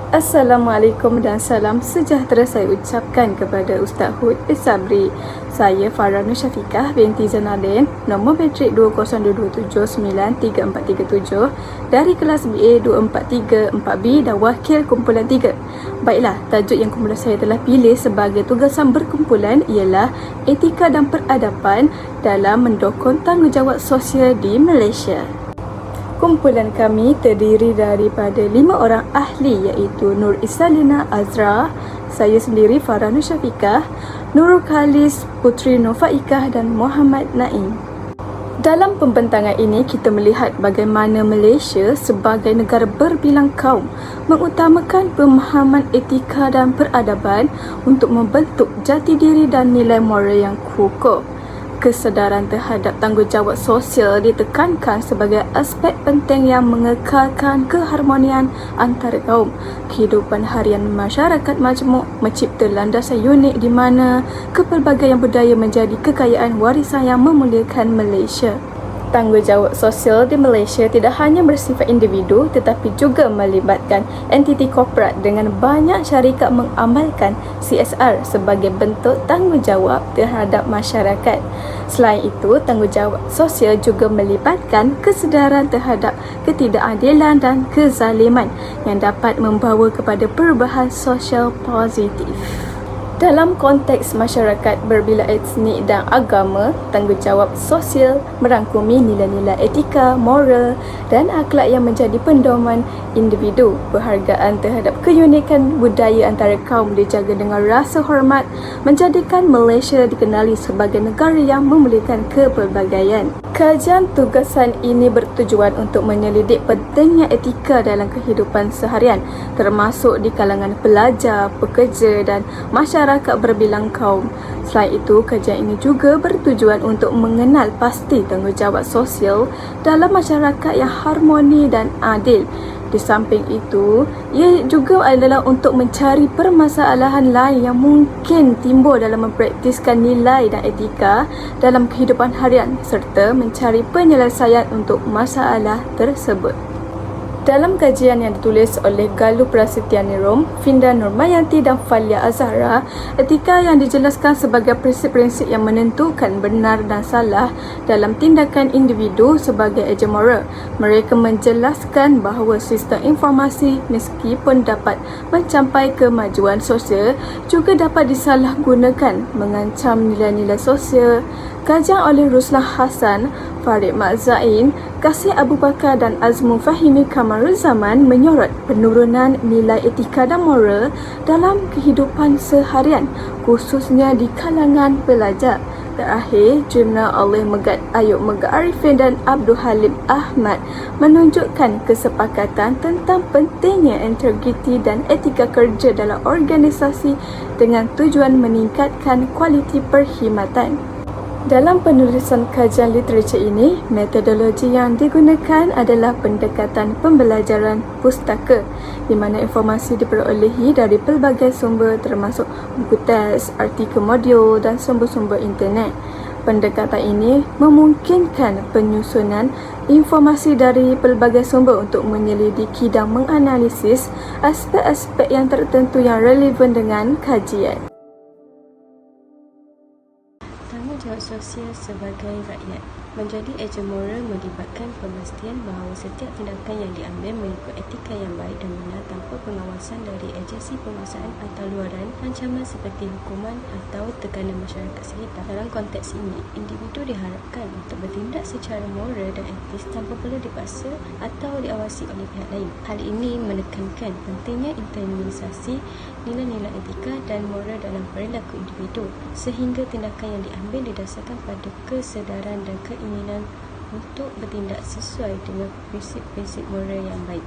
Assalamualaikum dan salam sejahtera saya ucapkan kepada Ustaz Hud Sabri. Saya Farah Nur Syafiqah binti Zainaldin, nombor matrik 202793437 dari kelas BA 2434B dan wakil kumpulan 3. Baiklah, tajuk yang kumpulan saya telah pilih sebagai tugasan berkumpulan ialah etika dan peradaban dalam mendokong tanggungjawab sosial di Malaysia. Kumpulan kami terdiri daripada 5 orang ahli iaitu Nur Isalina Azra, saya sendiri Farah Nur Syafiqah, Nurul Khalis, Putri Nofaikah dan Muhammad Naim. Dalam pembentangan ini, kita melihat bagaimana Malaysia sebagai negara berbilang kaum mengutamakan pemahaman etika dan peradaban untuk membentuk jati diri dan nilai moral yang kukuh. Kesedaran terhadap tanggungjawab sosial ditekankan sebagai aspek penting yang mengekalkan keharmonian antara kaum. Kehidupan harian masyarakat majmuk mencipta landasan unik di mana kepelbagaian budaya menjadi kekayaan warisan yang memuliakan Malaysia. Tanggungjawab sosial di Malaysia tidak hanya bersifat individu tetapi juga melibatkan entiti korporat dengan banyak syarikat mengamalkan CSR sebagai bentuk tanggungjawab terhadap masyarakat. Selain itu, tanggungjawab sosial juga melibatkan kesedaran terhadap ketidakadilan dan kezaliman yang dapat membawa kepada perubahan sosial positif. Dalam konteks masyarakat berbila etnik dan agama, tanggungjawab sosial merangkumi nilai-nilai etika, moral dan akhlak yang menjadi pedoman individu. Perhargaan terhadap keunikan budaya antara kaum dijaga dengan rasa hormat, menjadikan Malaysia dikenali sebagai negara yang memuliakan kepelbagaian. Kajian tugasan ini bertujuan untuk menyelidik pentingnya etika dalam kehidupan seharian, termasuk di kalangan pelajar, pekerja dan masyarakat berbilang kaum. Selain itu, kajian ini juga bertujuan untuk mengenal pasti tanggungjawab sosial dalam masyarakat yang harmoni dan adil. Di samping itu, ia juga adalah untuk mencari permasalahan lain yang mungkin timbul dalam mempraktiskan nilai dan etika dalam kehidupan harian serta mencari penyelesaian untuk masalah tersebut. Dalam kajian yang ditulis oleh Galuh Prasetyani Rom, Finda Nurmayanti dan Falia Azhara, etika yang dijelaskan sebagai prinsip-prinsip yang menentukan benar dan salah dalam tindakan individu sebagai ejen moral. Mereka menjelaskan bahawa sistem informasi meskipun dapat mencapai kemajuan sosial juga dapat disalahgunakan mengancam nilai-nilai sosial. Kajian oleh Ruslan Hassan, Farid Mak Zain, Kasih Abu Bakar dan Azmu Fahimi Kamaruzzaman menyorot penurunan nilai etika dan moral dalam kehidupan seharian, khususnya di kalangan pelajar. Terakhir, Jurnal oleh Megat Ayub Megat Arifin dan Abdul Halim Ahmad menunjukkan kesepakatan tentang pentingnya integriti dan etika kerja dalam organisasi dengan tujuan meningkatkan kualiti perkhidmatan. Dalam penulisan kajian literatur ini, metodologi yang digunakan adalah pendekatan pembelajaran pustaka di mana informasi diperolehi dari pelbagai sumber termasuk buku teks, artikel modul dan sumber-sumber internet. Pendekatan ini memungkinkan penyusunan informasi dari pelbagai sumber untuk menyelidiki dan menganalisis aspek-aspek yang tertentu yang relevan dengan kajian. Tanggungjawab sosial sebagai rakyat. Menjadi ejen moral melibatkan pemastian bahawa setiap tindakan yang diambil mengikut etika yang baik dan benar tanpa pengawasan dari agensi penguasaan atau luaran, ancaman seperti hukuman atau tekanan masyarakat sekitar. Dalam konteks ini, individu diharapkan untuk bertindak secara moral dan etis tanpa perlu dipaksa atau diawasi oleh pihak lain. Hal ini menekankan pentingnya internalisasi nilai-nilai etika dan moral dalam perilaku individu sehingga tindakan yang diambil didasarkan pada kesedaran dan keinginan untuk bertindak sesuai dengan prinsip-prinsip moral yang baik.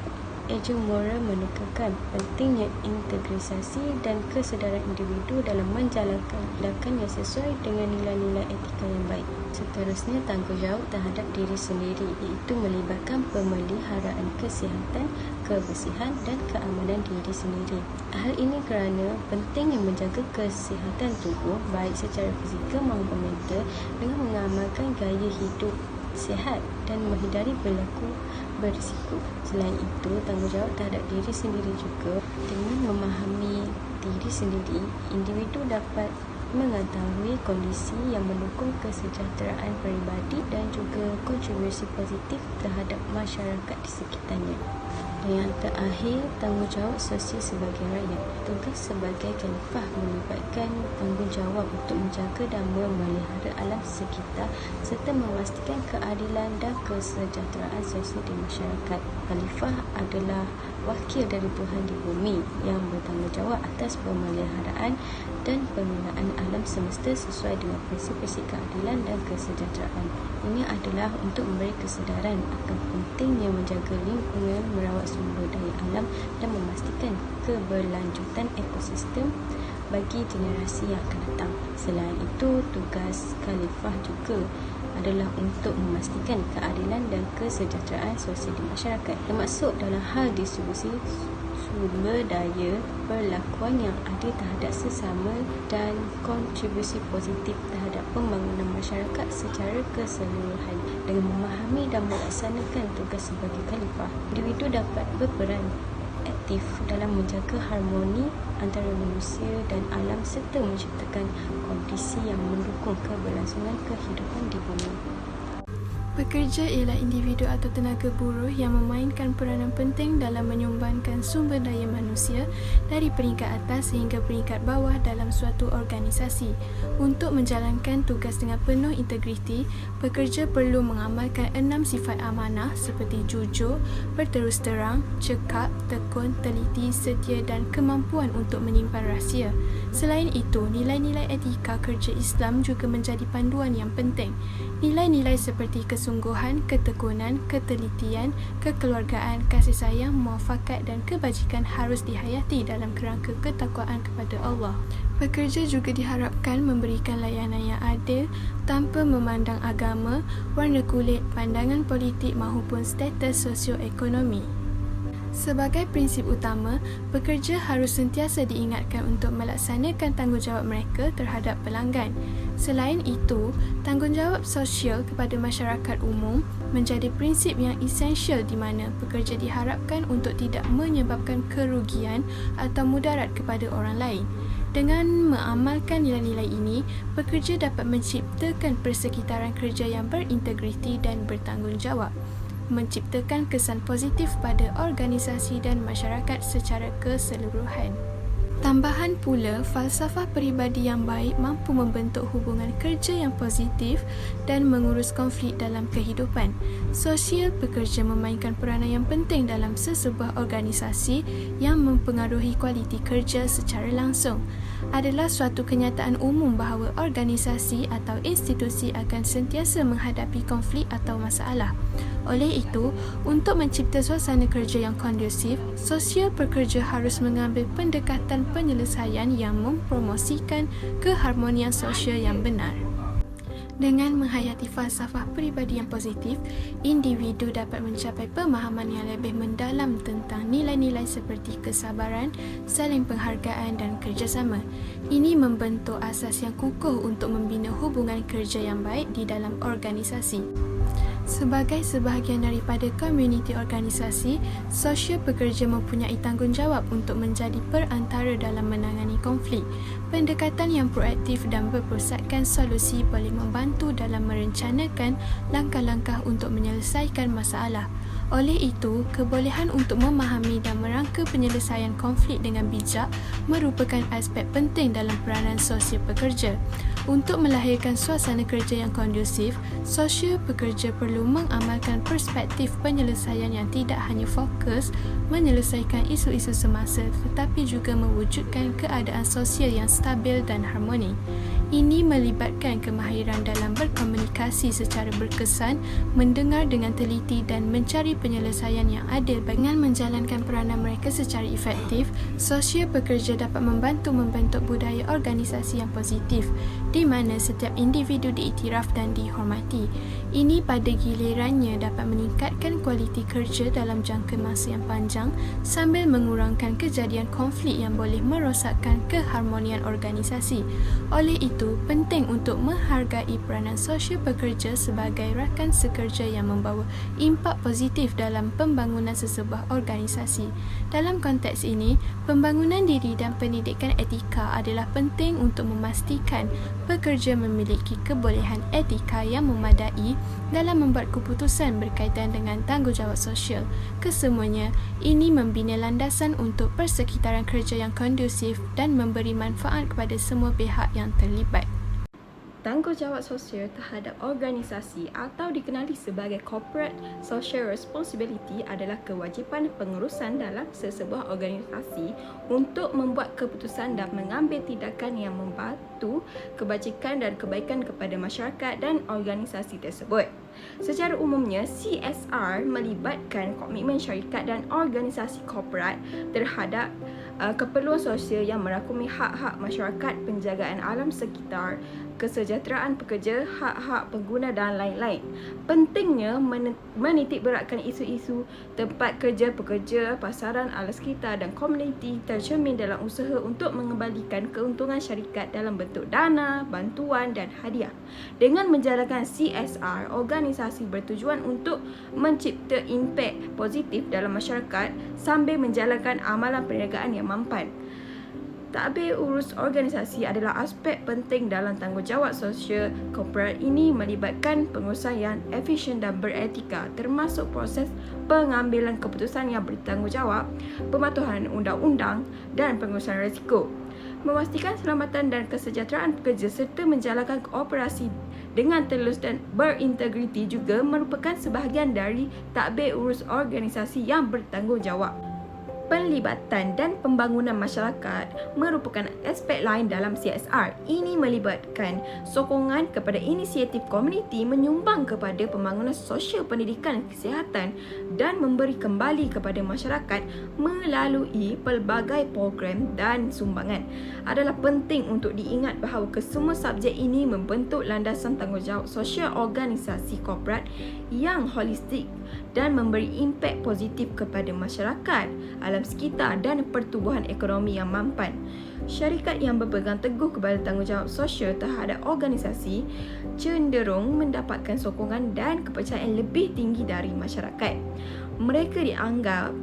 Ejen moral menekankan pentingnya integrisasi dan kesedaran individu dalam menjalankan tindakan yang sesuai dengan nilai-nilai etika yang baik. Seterusnya, tanggungjawab terhadap diri sendiri iaitu melibatkan pemeliharaan kesihatan, kebersihan dan keamanan diri sendiri. Hal ini kerana pentingnya menjaga kesihatan tubuh baik secara fizikal maupun mental dengan mengamalkan gaya hidup sihat dan menghindari berlaku berisiko. Selain itu, tanggungjawab terhadap diri sendiri juga. Dengan memahami diri sendiri, individu dapat mengetahui kondisi yang mendukung kesejahteraan peribadi dan juga kontribusi positif terhadap masyarakat di sekitarnya. Dan yang terakhir, tanggungjawab sosial sebagai rakyat. Tugas sebagai khalifah melibatkan tanggungjawab untuk menjaga dan memelihara alam sekitar serta memastikan keadilan dan kesejahteraan sosial di masyarakat. Khalifah adalah wakil dari Tuhan di bumi yang bertanggungjawab atas pemeliharaan dan pembinaan alam semesta sesuai dengan prinsip-prinsip keadilan dan kesejahteraan. Ini adalah untuk memberi kesedaran akan pentingnya menjaga lingkungan, merawat sumber daya alam dan memastikan keberlanjutan ekosistem bagi generasi yang akan datang. Selain itu, tugas khalifah juga adalah untuk memastikan keadilan dan kesejahteraan sosial di masyarakat, termasuk dalam hal distribusi sumber daya, perlakuan yang adil terhadap sesama dan kontribusi positif terhadap pembangunan masyarakat secara keseluruhan. Dengan memahami dan melaksanakan tugas sebagai khalifah, individu dapat berperan aktif dalam menjaga harmoni antara manusia dan alam serta menciptakan kondisi yang mendukung keberlangsungan kehidupan di bumi. Pekerja ialah individu atau tenaga buruh yang memainkan peranan penting dalam menyumbangkan sumber daya manusia dari peringkat atas sehingga peringkat bawah dalam suatu organisasi. Untuk menjalankan tugas dengan penuh integriti, pekerja perlu mengamalkan 6 sifat amanah seperti jujur, berterus terang, cekap, tekun, teliti, setia dan kemampuan untuk menyimpan rahsia. Selain itu, nilai-nilai etika kerja Islam juga menjadi panduan yang penting. Nilai-nilai seperti kesungguhan, ketekunan, ketelitian, kekeluargaan, kasih sayang, muafakat dan kebajikan harus dihayati dalam kerangka ketakwaan kepada Allah. Pekerja juga diharapkan memberikan layanan yang adil tanpa memandang agama, warna kulit, pandangan politik maupun status sosioekonomi. Sebagai prinsip utama, pekerja harus sentiasa diingatkan untuk melaksanakan tanggungjawab mereka terhadap pelanggan. Selain itu, tanggungjawab sosial kepada masyarakat umum menjadi prinsip yang esensial di mana pekerja diharapkan untuk tidak menyebabkan kerugian atau mudarat kepada orang lain. Dengan mengamalkan nilai-nilai ini, pekerja dapat menciptakan persekitaran kerja yang berintegriti dan bertanggungjawab, menciptakan kesan positif pada organisasi dan masyarakat secara keseluruhan. Tambahan pula, falsafah peribadi yang baik mampu membentuk hubungan kerja yang positif dan mengurus konflik dalam kehidupan. Sosial pekerja memainkan peranan yang penting dalam sesebuah organisasi yang mempengaruhi kualiti kerja secara langsung. Adalah suatu kenyataan umum bahawa organisasi atau institusi akan sentiasa menghadapi konflik atau masalah. Oleh itu, untuk mencipta suasana kerja yang kondusif, sosial pekerja harus mengambil pendekatan penyelesaian yang mempromosikan keharmonian sosial yang benar. Dengan menghayati falsafah peribadi yang positif, individu dapat mencapai pemahaman yang lebih mendalam tentang nilai-nilai seperti kesabaran, saling penghargaan dan kerjasama. Ini membentuk asas yang kukuh untuk membina hubungan kerja yang baik di dalam organisasi. Sebagai sebahagian daripada komuniti organisasi, sosial pekerja mempunyai tanggungjawab untuk menjadi perantara dalam menangani konflik. Pendekatan yang proaktif dan berpusatkan solusi boleh membantu dalam merencanakan langkah-langkah untuk menyelesaikan masalah. Oleh itu, kebolehan untuk memahami dan merangka penyelesaian konflik dengan bijak merupakan aspek penting dalam peranan sosial pekerja. Untuk melahirkan suasana kerja yang kondusif, sosial pekerja perlu mengamalkan perspektif penyelesaian yang tidak hanya fokus menyelesaikan isu-isu semasa tetapi juga mewujudkan keadaan sosial yang stabil dan harmoni. Ini melibatkan kemahiran dalam berkomunikasi secara berkesan, mendengar dengan teliti dan mencari penyelesaian yang adil. Dengan menjalankan peranan mereka secara efektif, sosial pekerja dapat membantu membentuk budaya organisasi yang positif di mana setiap individu diiktiraf dan dihormati. Ini pada gilirannya dapat meningkatkan kualiti kerja dalam jangka masa yang panjang sambil mengurangkan kejadian konflik yang boleh merosakkan keharmonian organisasi. Oleh itu, penting untuk menghargai peranan sosial pekerja sebagai rakan sekerja yang membawa impak positif kondusif dalam pembangunan sesebuah organisasi. Dalam konteks ini, pembangunan diri dan pendidikan etika adalah penting untuk memastikan pekerja memiliki kebolehan etika yang memadai dalam membuat keputusan berkaitan dengan tanggungjawab sosial. Kesemuanya, ini membina landasan untuk persekitaran kerja yang kondusif dan memberi manfaat kepada semua pihak yang terlibat. Tanggungjawab sosial terhadap organisasi atau dikenali sebagai corporate social responsibility adalah kewajipan pengurusan dalam sesebuah organisasi untuk membuat keputusan dan mengambil tindakan yang membantu kebajikan dan kebaikan kepada masyarakat dan organisasi tersebut. Secara umumnya, CSR melibatkan komitmen syarikat dan organisasi korporat terhadap keperluan sosial yang merangkumi hak-hak masyarakat, penjagaan alam sekitar, kesejahteraan pekerja, hak-hak pengguna dan lain-lain. Pentingnya menitik beratkan isu-isu tempat kerja pekerja, pasaran, alam sekitar dan komuniti tercermin dalam usaha untuk mengembalikan keuntungan syarikat dalam bentuk dana, bantuan dan hadiah. Dengan menjalankan CSR, organisasi bertujuan untuk mencipta impak positif dalam masyarakat sambil menjalankan amalan perniagaan yang mampan. Tadbir urus organisasi adalah aspek penting dalam tanggungjawab sosial korporat. Ini melibatkan pengurusan yang efisien dan beretika, termasuk proses pengambilan keputusan yang bertanggungjawab, pematuhan undang-undang dan pengurusan risiko. Memastikan keselamatan dan kesejahteraan pekerja serta menjalankan kooperasi dengan telus dan berintegriti juga merupakan sebahagian dari tadbir urus organisasi yang bertanggungjawab. Penlibatan dan pembangunan masyarakat merupakan aspek lain dalam CSR. Ini melibatkan sokongan kepada inisiatif komuniti menyumbang kepada pembangunan sosial, pendidikan, kesihatan dan memberi kembali kepada masyarakat melalui pelbagai program dan sumbangan. Adalah penting untuk diingat bahawa kesemua subjek ini membentuk landasan tanggungjawab sosial organisasi korporat yang holistik dan memberi impak positif kepada masyarakat, alam sekitar dan pertumbuhan ekonomi yang mampan. Syarikat yang berpegang teguh kepada tanggungjawab sosial terhadap organisasi cenderung mendapatkan sokongan dan kepercayaan lebih tinggi dari masyarakat. Mereka dianggap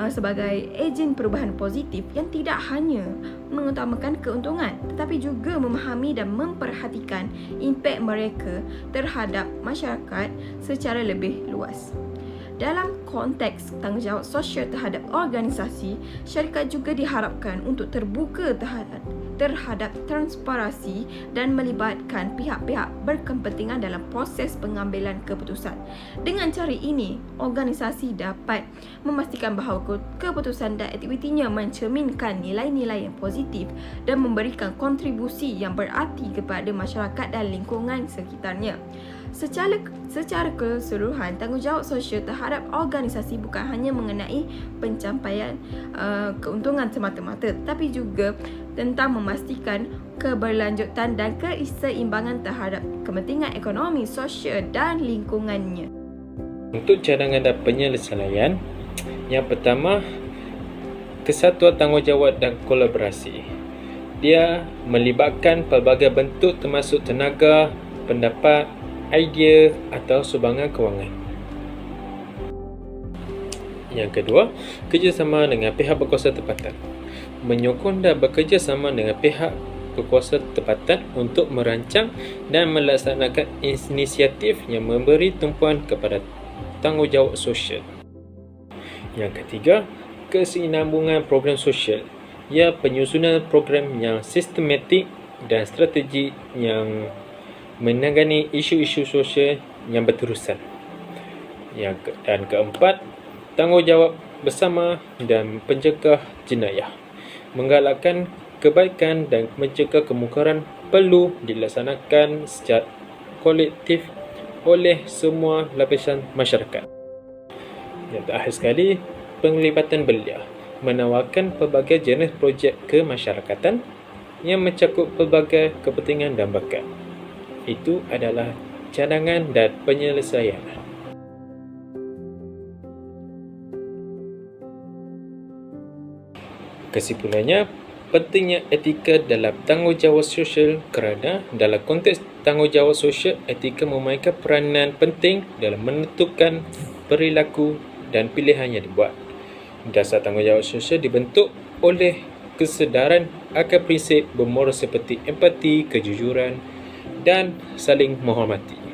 sebagai ejen perubahan positif yang tidak hanya mengutamakan keuntungan tetapi juga memahami dan memperhatikan impak mereka terhadap masyarakat secara lebih luas. Dalam konteks tanggungjawab sosial terhadap organisasi, syarikat juga diharapkan untuk terbuka terhadap transparansi dan melibatkan pihak-pihak berkepentingan dalam proses pengambilan keputusan. Dengan cara ini, organisasi dapat memastikan bahawa keputusan dan aktivitinya mencerminkan nilai-nilai yang positif dan memberikan kontribusi yang berarti kepada masyarakat dan lingkungan sekitarnya. Secara keseluruhan, tanggungjawab sosial terhadap organisasi bukan hanya mengenai pencapaian keuntungan semata-mata, tetapi juga tentang memastikan keberlanjutan dan keseimbangan terhadap kepentingan ekonomi, sosial dan lingkungannya. Untuk cadangan dan penyelesaian, yang pertama, kesatuan tanggungjawab dan kolaborasi. Dia melibatkan pelbagai bentuk termasuk tenaga, pendapat, idea atau sumbangan kewangan. Yang kedua, kerjasama dengan pihak berkuasa tempatan. Menyokong dan bekerjasama dengan pihak berkuasa tempatan untuk merancang dan melaksanakan inisiatif yang memberi tumpuan kepada tanggungjawab sosial. Yang ketiga, kesinambungan program sosial. Ia penyusunan program yang sistematik dan strategi yang menangani isu-isu sosial yang berterusan. Dan keempat, tanggungjawab bersama dan pencegah jenayah. Menggalakkan kebaikan dan mencegah kemungkaran perlu dilaksanakan secara kolektif oleh semua lapisan masyarakat. Yang terakhir sekali, penglibatan belia. Menawarkan pelbagai jenis projek kemasyarakatan yang mencakup pelbagai kepentingan dan bakat. Itu adalah cadangan dan penyelesaian. Kesimpulannya, pentingnya etika dalam tanggungjawab sosial kerana dalam konteks tanggungjawab sosial, etika memainkan peranan penting dalam menentukan perilaku dan pilihan yang dibuat. Dasar tanggungjawab sosial dibentuk oleh kesedaran akan prinsip bermoral seperti empati, kejujuran dan saling menghormati.